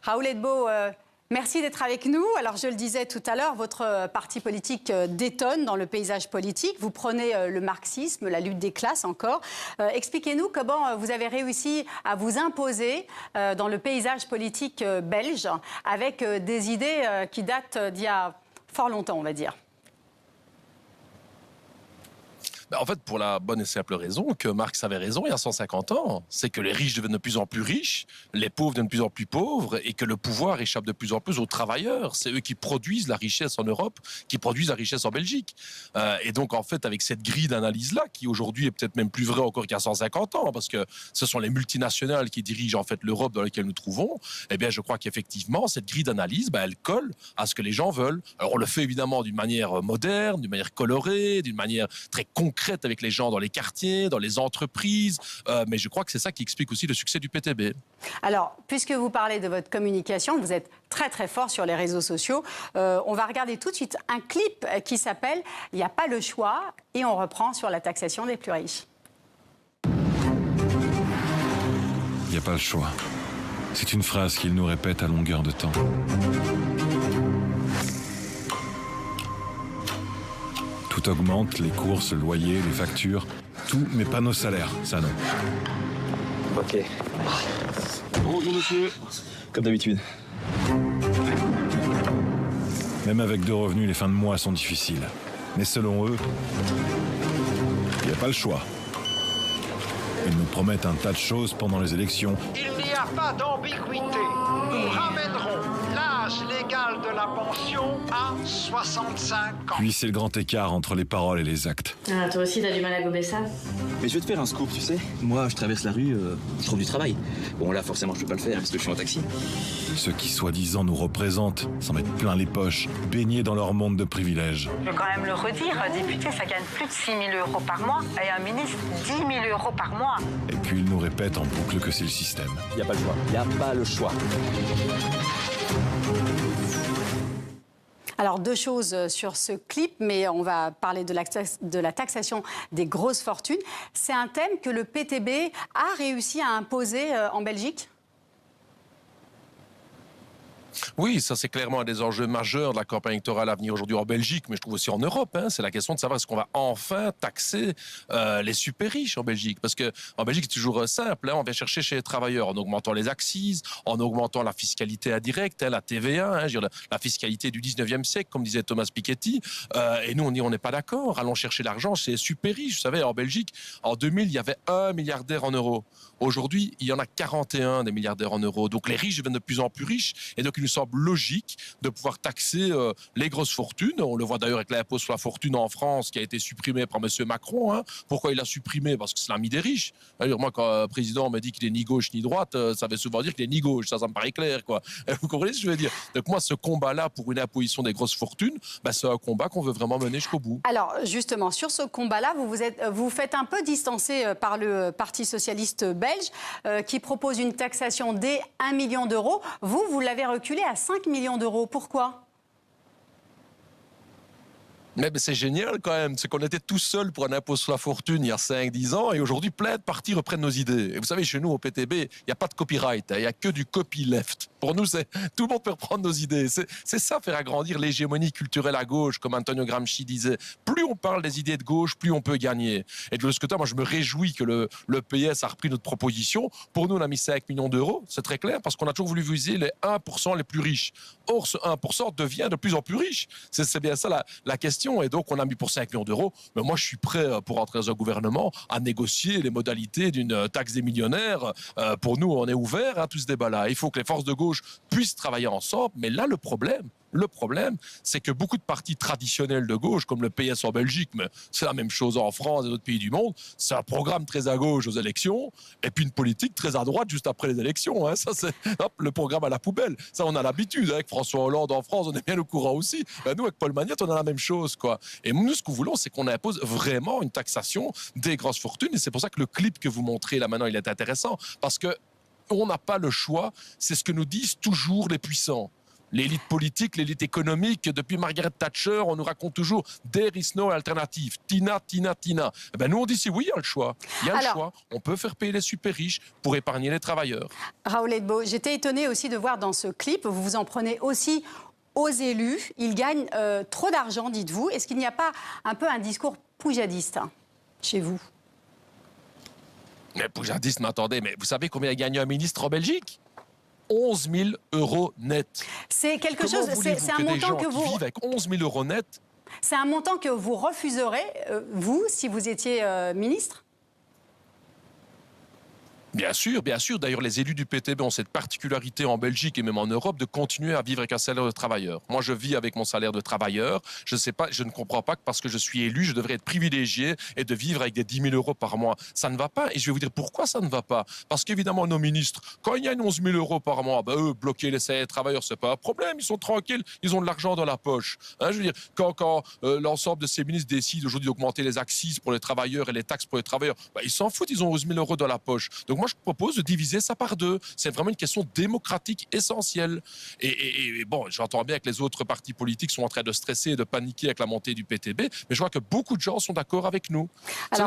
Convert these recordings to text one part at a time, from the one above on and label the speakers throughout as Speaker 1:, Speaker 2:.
Speaker 1: Raoul Edbo, merci d'être avec nous. Alors, je le disais tout à l'heure, votre parti politique détonne dans le paysage politique. Vous prenez le marxisme, la lutte des classes encore. Expliquez-nous comment vous avez réussi à vous imposer dans le paysage politique belge avec des idées qui datent d'il y a fort longtemps, on va dire.
Speaker 2: En fait, pour la bonne et simple raison que Marx avait raison il y a 150 ans, c'est que les riches deviennent de plus en plus riches, les pauvres deviennent de plus en plus pauvres et que le pouvoir échappe de plus en plus aux travailleurs. C'est eux qui produisent la richesse en Europe, qui produisent la richesse en Belgique. Et donc, en fait, avec cette grille d'analyse-là, qui aujourd'hui est peut-être même plus vraie encore qu'il y a 150 ans, parce que ce sont les multinationales qui dirigent en fait l'Europe dans laquelle nous trouvons, eh bien, je crois qu'effectivement, cette grille d'analyse, elle colle à ce que les gens veulent. Alors, on le fait évidemment d'une manière moderne, d'une manière colorée, d'une manière très concrète avec les gens dans les quartiers, dans les entreprises, mais je crois que c'est ça qui explique aussi le succès du PTB.
Speaker 1: Alors, puisque vous parlez de votre communication, vous êtes très très fort sur les réseaux sociaux. On va regarder tout de suite un clip qui s'appelle « Il n'y a pas le choix » et on reprend sur la taxation des plus riches.
Speaker 3: Il n'y a pas le choix. C'est une phrase qu'il nous répète à longueur de temps. Tout augmente, les courses, le loyer, les factures, tout, mais pas nos salaires, ça non.
Speaker 4: Ok. Bonjour monsieur. Comme d'habitude.
Speaker 3: Même avec 2 revenus, les fins de mois sont difficiles. Mais selon eux, il n'y a pas le choix. Ils nous promettent un tas de choses pendant les élections.
Speaker 5: Il n'y a pas d'ambiguïté. Nous ramènerons l'âge légal de la pension à 65 ans.
Speaker 3: Puis c'est le grand écart entre les paroles et les actes.
Speaker 6: Ah, toi aussi, t'as du mal à gober ça?
Speaker 4: Mais je vais te faire un scoop, tu sais. Moi, je traverse la rue, je trouve du travail. Bon, là, forcément, je peux pas le faire parce que je suis en taxi.
Speaker 3: Ceux qui, soi-disant, nous représentent, s'en mettent plein les poches, baignés dans leur monde de privilèges.
Speaker 7: Je veux quand même le redire, un député, ça gagne plus de 6 000 € par mois et un ministre, 10 000 € par mois.
Speaker 3: Et puis ils nous répètent en boucle que c'est le système.
Speaker 4: Il n'y a pas le choix. Il n'y a pas le choix.
Speaker 1: Alors, 2 choses sur ce clip, mais on va parler de la taxation des grosses fortunes. C'est un thème que le PTB a réussi à imposer en Belgique ?
Speaker 2: Oui, ça c'est clairement un des enjeux majeurs de la campagne électorale à venir aujourd'hui en Belgique, mais je trouve aussi en Europe. C'est la question de savoir est-ce qu'on va enfin taxer les super riches en Belgique. Parce qu'en Belgique, c'est toujours simple. On vient chercher chez les travailleurs en augmentant les accises, en augmentant la fiscalité indirecte, la TVA, la fiscalité du 19e siècle, comme disait Thomas Piketty. Et nous, on n'est pas d'accord. Allons chercher l'argent chez les super riches. Vous savez, en Belgique, en 2000, il y avait 1 milliardaire en euros. Aujourd'hui, il y en a 41 des milliardaires en euros. Donc les riches deviennent de plus en plus riches. Et donc il nous semble logique de pouvoir taxer les grosses fortunes. On le voit d'ailleurs avec l'impôt sur la fortune en France qui a été supprimé par M. Macron. Pourquoi il l'a supprimé? Parce que c'est l'ami des riches. D'ailleurs, moi, quand le président me dit qu'il est ni gauche ni droite, ça veut souvent dire qu'il est ni gauche. Ça me paraît clair, quoi. Vous comprenez ce que je veux dire? Donc moi, ce combat-là pour une imposition des grosses fortunes, c'est un combat qu'on veut vraiment mener jusqu'au bout.
Speaker 1: Alors, justement, sur ce combat-là, vous faites un peu distancer par le Parti socialiste belge qui propose une taxation dès 1 million d'euros. Vous l'avez reculé à 5 millions d'euros. Pourquoi ?
Speaker 2: Mais c'est génial quand même, c'est qu'on était tout seul pour un impôt sur la fortune il y a 5-10 ans et aujourd'hui plein de partis reprennent nos idées. Et vous savez, chez nous au PTB, il n'y a pas de copyright, il n'y a que du copyleft. Pour nous, tout le monde peut reprendre nos idées. C'est ça, faire agrandir l'hégémonie culturelle à gauche, comme Antonio Gramsci disait. Plus on parle des idées de gauche, plus on peut gagner. Et de l'autre côté, moi je me réjouis que le PS a repris notre proposition. Pour nous, on a mis 5 millions d'euros, c'est très clair, parce qu'on a toujours voulu viser les 1% les plus riches. Or, ce 1% devient de plus en plus riche. C'est bien ça la question. Et donc, on a mis pour 5 millions d'euros. Mais moi, je suis prêt, pour rentrer dans un gouvernement, à négocier les modalités d'une taxe des millionnaires. Pour nous, on est ouvert à tout ce débat-là. Il faut que les forces de gauche puissent travailler ensemble. Mais là, le problème, c'est que beaucoup de partis traditionnels de gauche, comme le PS en Belgique, mais c'est la même chose en France et d'autres pays du monde, c'est un programme très à gauche aux élections et puis une politique très à droite juste après les élections. Ça, c'est le programme à la poubelle. Ça, on a l'habitude. Avec François Hollande en France, on est bien au courant aussi. Nous, avec Paul Magnette, on a la même chose, quoi. Et nous, ce que nous voulons, c'est qu'on impose vraiment une taxation des grosses fortunes. Et c'est pour ça que le clip que vous montrez là maintenant, il est intéressant. Parce que on n'a pas le choix. C'est ce que nous disent toujours les puissants. L'élite politique, l'élite économique, depuis Margaret Thatcher, on nous raconte toujours « there is no alternative ». Tina, Tina, Tina. Eh ben nous, on dit si oui, il y a le choix. Il y a le choix. On peut faire payer les super riches pour épargner les travailleurs.
Speaker 1: Raoul Edbo, j'étais étonnée aussi de voir dans ce clip, vous vous en prenez aussi aux élus. Ils gagnent trop d'argent, dites-vous. Est-ce qu'il n'y a pas un peu un discours poujadiste chez vous?
Speaker 2: Mais poujadiste, mais attendez, mais vous savez combien a gagné un ministre en Belgique? 11 000 € net.
Speaker 1: C'est quelque chose, c'est un montant que vous...
Speaker 2: vivent avec 11 000 € net.
Speaker 1: C'est un montant que vous refuserez, vous, si vous étiez ministre?
Speaker 2: Bien sûr, bien sûr. D'ailleurs, les élus du PTB ont cette particularité en Belgique et même en Europe de continuer à vivre avec un salaire de travailleur. Moi, je vis avec mon salaire de travailleur. Je ne comprends pas que parce que je suis élu, je devrais être privilégié et de vivre avec des 10 000 € par mois. Ça ne va pas. Et je vais vous dire pourquoi ça ne va pas. Parce qu'évidemment, nos ministres, quand il y a 11 000 € par mois, ben, eux, bloquer les salaires de travailleurs, c'est pas un problème. Ils sont tranquilles. Ils ont de l'argent dans la poche. Hein, je veux dire, quand l'ensemble de ces ministres décident aujourd'hui d'augmenter les accises pour les travailleurs et les taxes pour les travailleurs, ben, ils s'en foutent. Ils ont 11 000 € dans la poche. Donc moi, je propose de diviser ça par deux. C'est vraiment une question démocratique essentielle. Et bon, j'entends bien que les autres partis politiques sont en train de stresser et de paniquer avec la montée du PTB, mais je vois que beaucoup de gens sont d'accord avec nous.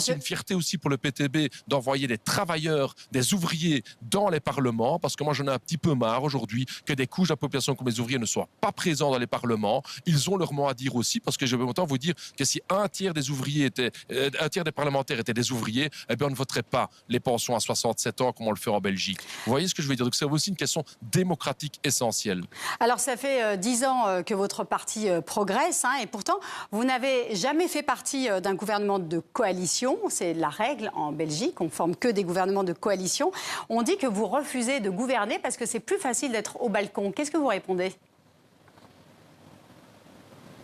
Speaker 2: C'est une fierté aussi pour le PTB d'envoyer des travailleurs, des ouvriers dans les parlements, parce que moi, j'en ai un petit peu marre aujourd'hui que des couches de la population comme les ouvriers ne soient pas présents dans les parlements. Ils ont leur mot à dire aussi, parce que je vais autant vous dire que si un tiers des parlementaires étaient des ouvriers, eh bien, on ne voterait pas les pensions à 67 ans comme on le fait en Belgique. Vous voyez ce que je veux dire? Donc c'est aussi une question démocratique essentielle.
Speaker 1: Alors ça fait 10 ans que votre parti progresse, et pourtant vous n'avez jamais fait partie d'un gouvernement de coalition. C'est la règle en Belgique, on ne forme que des gouvernements de coalition. On dit que vous refusez de gouverner parce que c'est plus facile d'être au balcon. Qu'est-ce que vous répondez?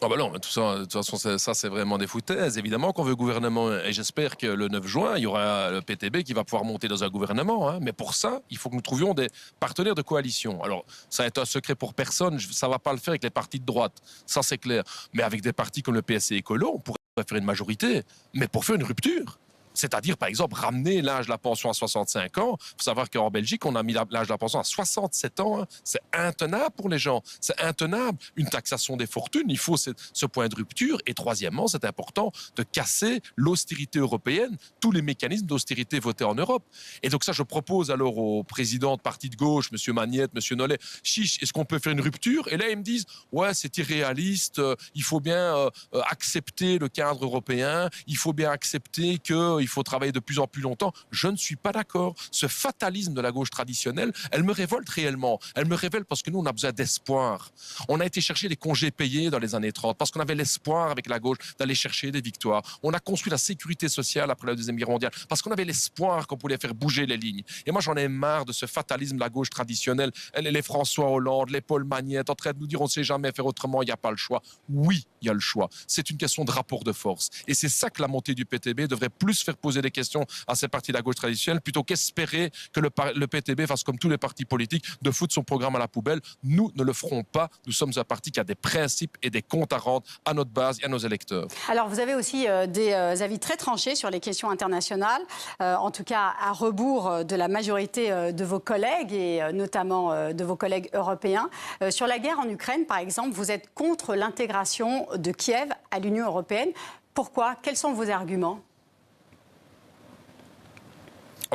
Speaker 2: Ah ben non, tout ça, de toute façon, ça c'est vraiment des foutaises. Évidemment qu'on veut gouvernement, et j'espère que le 9 juin, il y aura le PTB qui va pouvoir monter dans un gouvernement. Mais pour ça, il faut que nous trouvions des partenaires de coalition. Alors, ça va être un secret pour personne, ça ne va pas le faire avec les partis de droite, ça c'est clair. Mais avec des partis comme le PS et Écolo, on pourrait faire une majorité, mais pour faire une rupture. C'est-à-dire, par exemple, ramener l'âge de la pension à 65 ans. Il faut savoir qu'en Belgique, on a mis l'âge de la pension à 67 ans. C'est intenable pour les gens. C'est intenable. Une taxation des fortunes, il faut ce point de rupture. Et troisièmement, c'est important de casser l'austérité européenne, tous les mécanismes d'austérité votés en Europe. Et donc ça, je propose alors aux présidents de partis de gauche, M. Magnette, M. Nollet, chiche, est-ce qu'on peut faire une rupture? Et là, ils me disent, ouais, c'est irréaliste, il faut bien accepter le cadre européen, il faut bien accepter qu'il faut travailler de plus en plus longtemps. Je ne suis pas d'accord. Ce fatalisme de la gauche traditionnelle, elle me révolte réellement. Elle me révèle parce que nous, on a besoin d'espoir. On a été chercher des congés payés dans les années 30 parce qu'on avait l'espoir avec la gauche d'aller chercher des victoires. On a construit la sécurité sociale après la Deuxième Guerre mondiale parce qu'on avait l'espoir qu'on pouvait faire bouger les lignes. Et moi, j'en ai marre de ce fatalisme de la gauche traditionnelle. Les François Hollande, les Paul Magnette, en train de nous dire on ne sait jamais faire autrement, il n'y a pas le choix. Oui, il y a le choix. C'est une question de rapport de force. Et c'est ça que la montée du PTB devrait plus faire poser des questions à ces partis de la gauche traditionnelle plutôt qu'espérer que le PTB fasse comme tous les partis politiques de foutre son programme à la poubelle. Nous ne le ferons pas. Nous sommes un parti qui a des principes et des comptes à rendre à notre base et à nos électeurs.
Speaker 1: Alors vous avez aussi des avis très tranchés sur les questions internationales, en tout cas à rebours de la majorité de vos collègues et notamment de vos collègues européens. Sur la guerre en Ukraine, par exemple, vous êtes contre l'intégration de Kiev à l'Union européenne. Pourquoi? Quels sont vos arguments?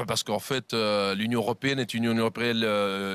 Speaker 2: Parce qu'en fait, l'Union européenne est une Union européenne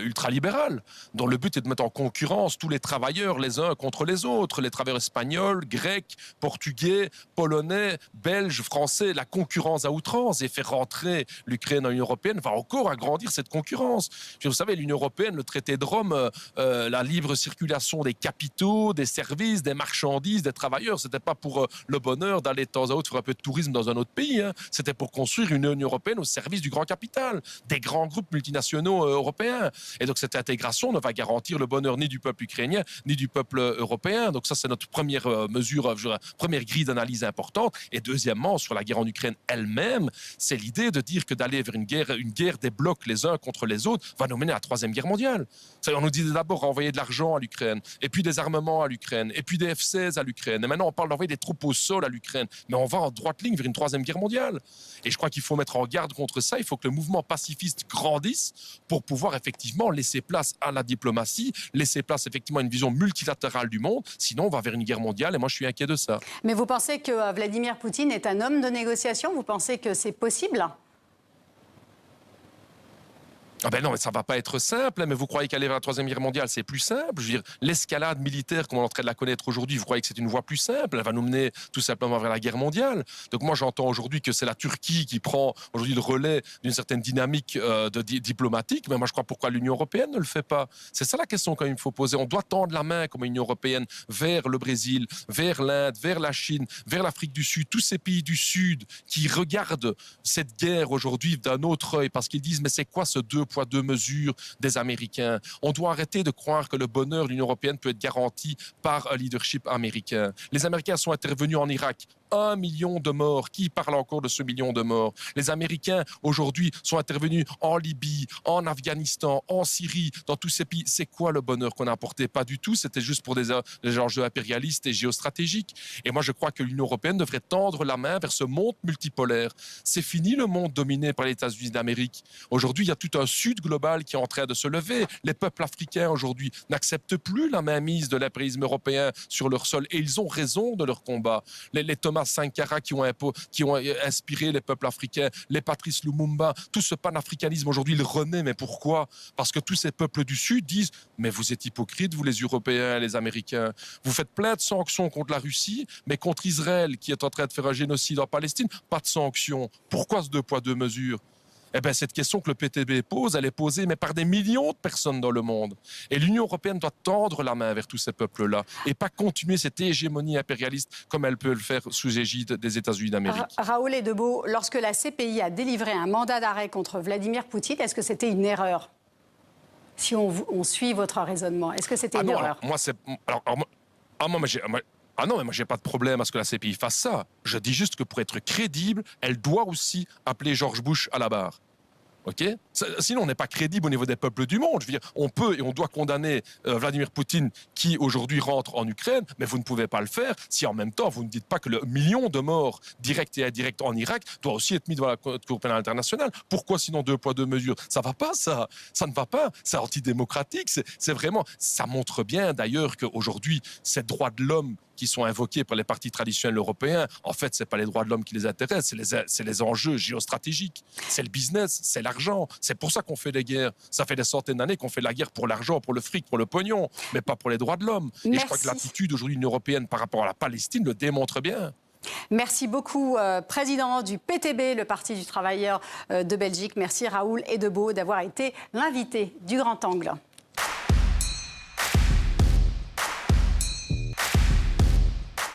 Speaker 2: ultralibérale, dont le but est de mettre en concurrence tous les travailleurs les uns contre les autres, les travailleurs espagnols, grecs, portugais, polonais, belges, français, la concurrence à outrance, et faire rentrer l'Ukraine dans l'Union européenne va encore agrandir cette concurrence. Vous savez, l'Union européenne, le traité de Rome, la libre circulation des capitaux, des services, des marchandises, des travailleurs, c'était pas pour le bonheur d'aller de temps à autre faire un peu de tourisme dans un autre pays, c'était pour construire une Union européenne au service du grand capital, des grands groupes multinationaux européens. Et donc cette intégration ne va garantir le bonheur ni du peuple ukrainien, ni du peuple européen. Donc ça, c'est notre première mesure, première grille d'analyse importante. Et deuxièmement, sur la guerre en Ukraine elle-même, c'est l'idée de dire que d'aller vers une guerre des blocs les uns contre les autres va nous mener à la Troisième Guerre mondiale. On nous dit d'abord envoyer de l'argent à l'Ukraine, et puis des armements à l'Ukraine, et puis des F-16 à l'Ukraine. Et maintenant, on parle d'envoyer des troupes au sol à l'Ukraine. Mais on va en droite ligne vers une Troisième Guerre mondiale. Et je crois qu'il faut mettre en garde contre ça. il faut que le mouvement pacifiste grandisse pour pouvoir effectivement laisser place à la diplomatie, laisser place effectivement à une vision multilatérale du monde. Sinon, on va vers une guerre mondiale et moi, je suis inquiet de ça.
Speaker 1: Mais vous pensez que Vladimir Poutine est un homme de négociation? Vous pensez que c'est possible?
Speaker 2: Ah ben non, mais ça va pas être simple, mais vous croyez qu'aller vers la Troisième Guerre mondiale, c'est plus simple? Je veux dire, l'escalade militaire, comme on est en train de la connaître aujourd'hui, vous croyez que c'est une voie plus simple? Elle va nous mener tout simplement vers la guerre mondiale. Donc moi, j'entends aujourd'hui que c'est la Turquie qui prend aujourd'hui le relais d'une certaine dynamique diplomatique, mais moi, je crois pourquoi l'Union européenne ne le fait pas? C'est ça la question quand même il faut poser. On doit tendre la main comme Union européenne vers le Brésil, vers l'Inde, vers la Chine, vers l'Afrique du Sud, tous ces pays du Sud qui regardent cette guerre aujourd'hui d'un autre œil parce qu'ils disent mais c'est quoi ce deux poids, deux mesures des Américains? On doit arrêter de croire que le bonheur de l'Union européenne peut être garanti par un leadership américain. Les Américains sont intervenus en Irak. 1 million de morts. Qui parle encore de ce million de morts? Les Américains, aujourd'hui, sont intervenus en Libye, en Afghanistan, en Syrie, dans tous ces pays. C'est quoi le bonheur qu'on a apporté? Pas du tout. C'était juste pour des enjeux impérialistes et géostratégiques. Et moi, je crois que l'Union européenne devrait tendre la main vers ce monde multipolaire. C'est fini le monde dominé par les États-Unis d'Amérique. Aujourd'hui, il y a tout un Sud global qui est en train de se lever. Les peuples africains, aujourd'hui, n'acceptent plus la mainmise de l'impérialisme européen sur leur sol. Et ils ont raison de leur combat. Les Thomas Sankara qui ont inspiré les peuples africains, les Patrice Lumumba, tout ce panafricanisme aujourd'hui, il renaît. Mais pourquoi? Parce que tous ces peuples du Sud disent « Mais vous êtes hypocrites, vous les Européens, les Américains. Vous faites plein de sanctions contre la Russie, mais contre Israël qui est en train de faire un génocide en Palestine, pas de sanctions. Pourquoi ce deux poids, deux mesures ?» Eh bien, cette question que le PTB pose, elle est posée mais par des millions de personnes dans le monde. Et l'Union européenne doit tendre la main vers tous ces peuples-là et pas continuer cette hégémonie impérialiste comme elle peut le faire sous égide des États-Unis d'Amérique.
Speaker 1: Raoul Edebo, lorsque la CPI a délivré un mandat d'arrêt contre Vladimir Poutine, est-ce que c'était une erreur? Si on suit votre raisonnement, est-ce que c'était une erreur?
Speaker 2: Non, mais moi, j'ai pas de problème à ce que la CPI fasse ça. Je dis juste que pour être crédible, elle doit aussi appeler George Bush à la barre. OK? Sinon, on n'est pas crédible au niveau des peuples du monde. Je veux dire, on peut et on doit condamner Vladimir Poutine qui, aujourd'hui, rentre en Ukraine, mais vous ne pouvez pas le faire si, en même temps, vous ne dites pas que le million de morts directs et indirects en Irak doit aussi être mis devant la Cour pénale internationale. Pourquoi, sinon, deux poids, deux mesures? Ça va pas, ça. Ça ne va pas. C'est antidémocratique. C'est vraiment... Ça montre bien, d'ailleurs, qu'aujourd'hui, ces droits de l'homme qui sont invoqués par les partis traditionnels européens, en fait, ce n'est pas les droits de l'homme qui les intéressent, c'est les enjeux géostratégiques, c'est le business, c'est l'argent. C'est pour ça qu'on fait des guerres. Ça fait des centaines d'années qu'on fait la guerre pour l'argent, pour le fric, pour le pognon, mais pas pour les droits de l'homme. Et je crois que l'attitude aujourd'hui de l'Union européenne par rapport à la Palestine le démontre bien.
Speaker 1: Merci beaucoup, président du PTB, le Parti du Travailleur de Belgique. Merci Raoul Edebo d'avoir été l'invité du Grand Angle.